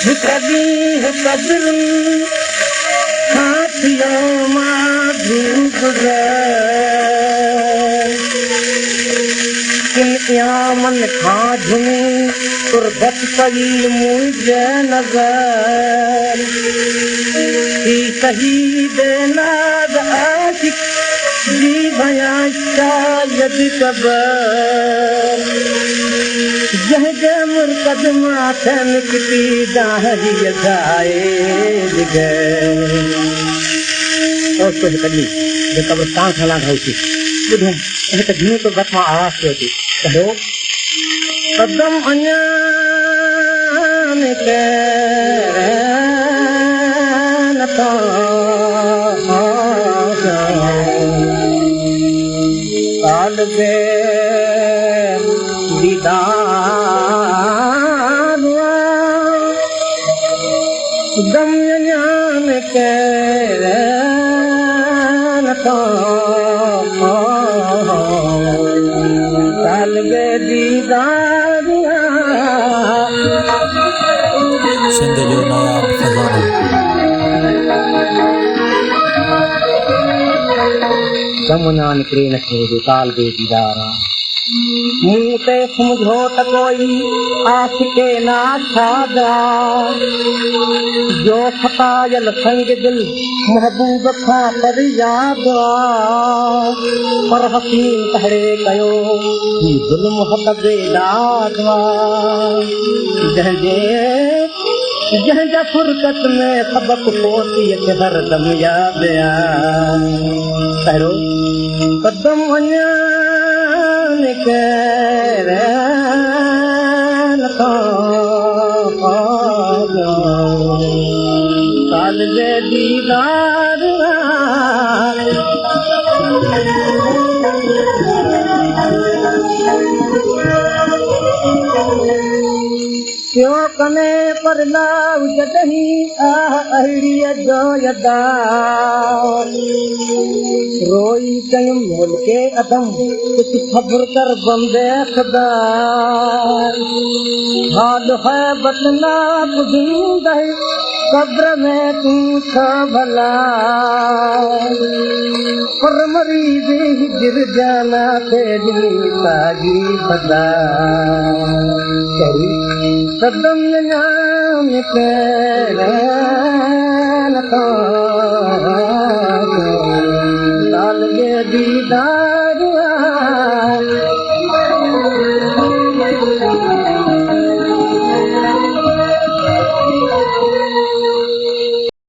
कभी कब्र हाथियों मां धूप किन यामन खां झुमी तुरबत पई मुझे नजर ही शहीद नाद आशिक जी भया शायद कबर जह जह मुर्कदमा थे निकती दाहरी जाए दिगे और तो कदी जे कब्रस्तान खला खाउसी बुधम ए त घणो तो बत में आवाज थी कहो कदम अञान के नथा काल बे दीदार दम अञान के नथा काल बे दीदार सिंध जो नायाब खजानो दमुना निकरे न थे जो काल बे दीदारा मुँह ते समझो त कोई आशिके ना छादा जो फतायल संग दिल महबूब खां पर याद पर हसीन तहड़े कयो ही जुल्म हक बेदादवा जंहिंजा फुरकत में सबक पोती के हरदम याद करो कदम अञान के काल बे दीदार क्यों कने पर लाउ जदही अहड़ीअ जो यदा रोई कयूं मोल के अदम कुछ खबर कर बंदे खुदा हाल है बतना बुझूंदा कब्र में तू था भला पर मरीज गिर जाना तेरी ताजी बदा कदम नाम तेरे काल के दीदार